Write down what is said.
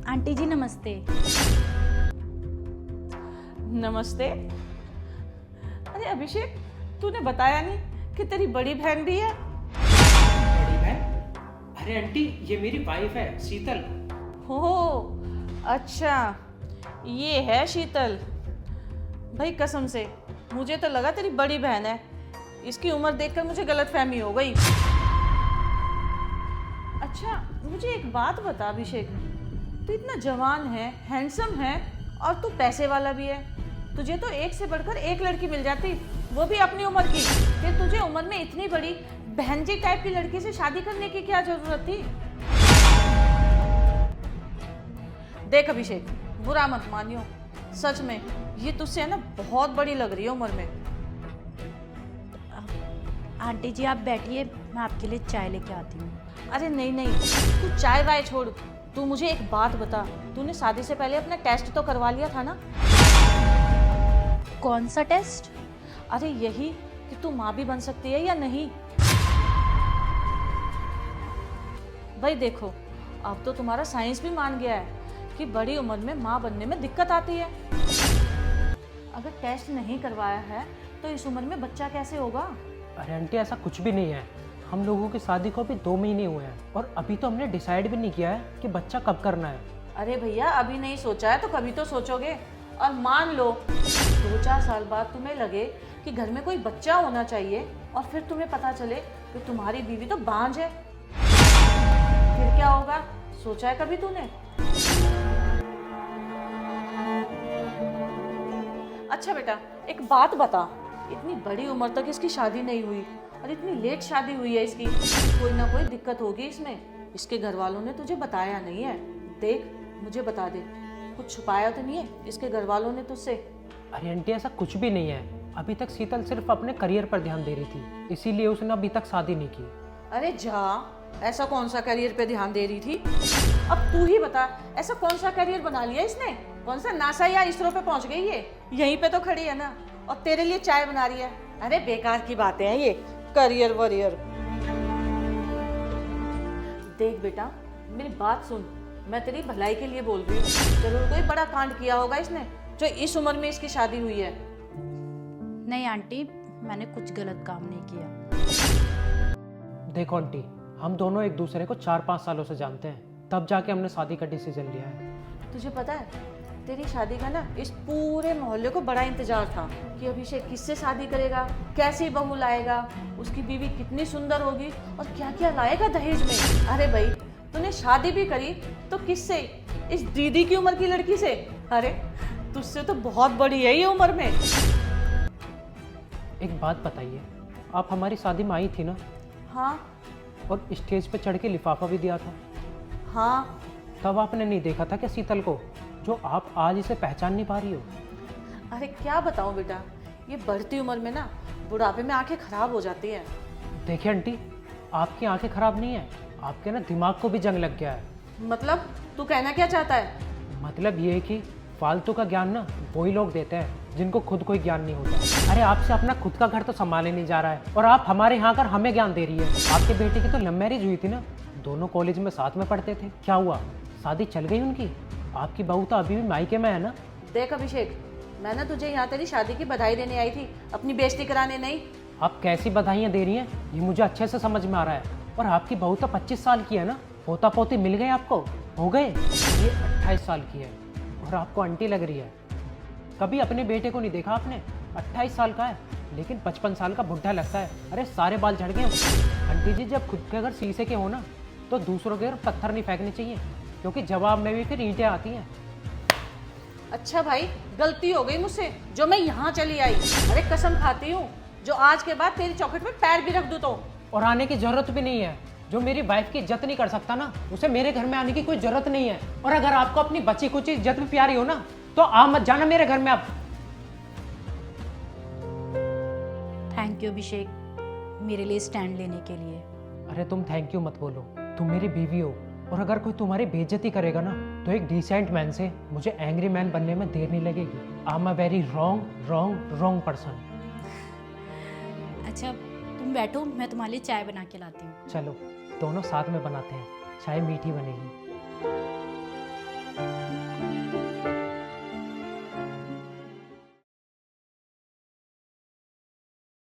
Aunty जी नमस्ते। नमस्ते। अरे अभिषेक, तूने बताया नहीं कि तेरी बड़ी बहन भी है। बड़ी बहन? अरे आंटी, ये मेरी वाइफ है शीतल। हो, अच्छा, ये है शीतल। भाई कसम से मुझे तो लगा तेरी बड़ी बहन है। इसकी उम्र देखकर मुझे गलतफहमी हो गई। अच्छा, मुझे एक बात बता अभिषेक, तू इतना जवान है, हैंडसम है और तू पैसे वाला भी है। तुझे तो एक से बढ़कर एक लड़की मिल जाती, वो भी अपनी उम्र की। फिर तुझे उम्र में इतनी बड़ी बहन जी टाइप की लड़की से शादी करने की क्या जरूरत थी? देख अभिषेक, बुरा मत मानियो, सच में ये तुझसे है ना बहुत बड़ी लग रही है उम्र में। आंटी जी आप बैठिए, मैं आपके लिए चाय लेके आती हूँ। अरे नहीं नहीं, तू चाय वाय छोड़, तू मुझे एक बात बता, तूने शादी से पहले अपना टेस्ट तो करवा लिया था ना? कौन सा टेस्ट? अरे यही कि तू माँ भी बन सकती है या नहीं। भाई देखो, अब तो तुम्हारा साइंस भी मान गया है कि बड़ी उम्र में माँ बनने में दिक्कत आती है। अगर टेस्ट नहीं करवाया है तो इस उम्र में बच्चा कैसे होगा? अरे आंटी, ऐसा कुछ भी नहीं है। हम लोगों की शादी को अभी 2 महीने हुए हैं और अभी तो हमने डिसाइड भी नहीं किया है कि बच्चा कब करना है। अरे भैया, अभी नहीं सोचा है तो कभी तो सोचोगे। और मान लो 2-4 साल बाद तुम्हें लगे कि घर में कोई बच्चा होना चाहिए और फिर तुम्हें पता चले कि तुम्हारी बीवी तो बांझ है, फिर क्या होगा? सोचा है कभी तूने? अच्छा बेटा, एक बात बता, इतनी बड़ी उम्र तक इसकी शादी नहीं हुई और इतनी लेट शादी हुई है इसकी, कोई ना कोई दिक्कत होगी इसमें। इसके घर वालों ने तुझे बताया नहीं है? देख, मुझे बता दे, कुछ छुपाया तो नहीं है इसके घर वालों ने तुझसे? अरे आंटी, ऐसा कुछ भी नहीं है। अभी तक शीतल सिर्फ अपने करियर पर ध्यान दे रही थी, इसीलिए उसने अभी तक शादी नहीं की। अरे जा, ऐसा कौन सा करियर पे ध्यान दे रही थी? अब तू ही बता, ऐसा कौन सा करियर बना लिया इसने? कौन सा नासा या इसरो पे पहुंच गई है? यहीं पे तो खड़ी है ना, और तेरे लिए चाय बना रही है। अरे बेकार की बातें हैं ये, करियर वरियर। देख बेटा, मेरी बात सुन, मैं तेरी भलाई के लिए बोल रही हूँ। जरूर कोई बड़ा कांड किया होगा इसने, जो इस उम्र में इसकी शादी हुई है। नहीं आंटी, मैंने कुछ गलत काम नहीं किया। देखो आंटी, हम दोनों एक दूसरे को 4-5 सालों से जानते हैं, तब जाके हमने शादी का डिसीजन लिया है। तुझे पता है, तेरी शादी का ना इस पूरे मोहल्ले को बड़ा इंतजार था कि अभिषेक किससे शादी करेगा, कैसी बहू लाएगा, उसकी बीवी कितनी सुंदर होगी और क्या क्या लाएगा दहेज में। अरे भाई, तूने शादी भी करी तो किससे? इस दीदी की उम्र की लड़की से। अरे तुझसे तो बहुत बड़ी है ये उम्र में। एक बात बताइए, आप हमारी शादी में आई थी ना? हाँ और स्टेज पे चढ़ के लिफाफा भी दिया था। हाँ। तब आपने नहीं देखा था क्या शीतल को, जो आप आज इसे पहचान नहीं पा रही हो? अरे क्या बताऊं बेटा, ये बढ़ती उम्र में ना बुढ़ापे में आंखें खराब हो जाती हैं। देखिए आंटी, आपकी आंखें खराब नहीं है, आपके ना दिमाग को भी जंग लग गया है। मतलब तू कहना क्या चाहता है? मतलब ये है कि फालतू का ज्ञान ना वही लोग देते हैं जिनको खुद कोई ज्ञान नहीं होता। अरे आपसे अपना खुद का घर तो संभाले नहीं जा रहा है और आप हमारे यहाँ आकर हमें ज्ञान दे रही है। आपके बेटे की तो लव मैरिज हुई थी ना, दोनों कॉलेज में साथ में पढ़ते थे। क्या हुआ, शादी चल गई उनकी? आपकी बहू तो अभी भी मायके में है ना। देख अभिषेक, मैं ना तुझे यहाँ तेरी शादी की बधाई देने आई थी, अपनी बेइज्जती कराने नहीं। आप कैसी बधाइयाँ दे रही हैं ये मुझे अच्छे से समझ में आ रहा है। और आपकी बहू तो 25 साल की है ना, पोता पोती मिल गए आपको? हो गए? ये 28 साल की है और आपको आंटी लग रही है। कभी अपने बेटे को नहीं देखा आपने? 28 साल का है लेकिन 55 साल का बुढ़ा लगता है। अरे सारे बाल झड़ गए। आंटी जी, जब खुद के अगर शीशे के हो ना तो दूसरों के घर पत्थर नहीं फेंकने चाहिए, क्योंकि जवाब में भी फिर ईंटें आती हैं। अच्छा भाई, गलती हो गई मुझसे जो मैं यहाँ चली आई। अरे कसम खाती हूँ, जो आज के बाद तेरी चौखट में पैर भी रख दूँ तो। और आने की जरूरत भी नहीं है। जो मेरी वाइफ की इज्जत नहीं कर सकता ना, उसे मेरे घर में आने की कोई जरूरत नहीं है। और अगर आपको अपनी बची कुछ इज्जत भी प्यारी हो ना, तो आप मत जाना मेरे घर में। आप थैंक यू अभिषेक, मेरे लिए स्टैंड लेने के लिए। अरे तुम थैंक यू मत बोलो, तुम मेरी बीवी हो। और अगर कोई तुम्हारी बेइज्जती करेगा ना, तो एक डिसेंट मैन से मुझे एंग्री मैन बनने में देर नहीं लगेगी। I am a very wrong person. अच्छा तुम बैठो, मैं तुम्हारे लिए चाय बना के लाती हूँ। चलो दोनों साथ में बनाते हैं, चाय मीठी बनेगी।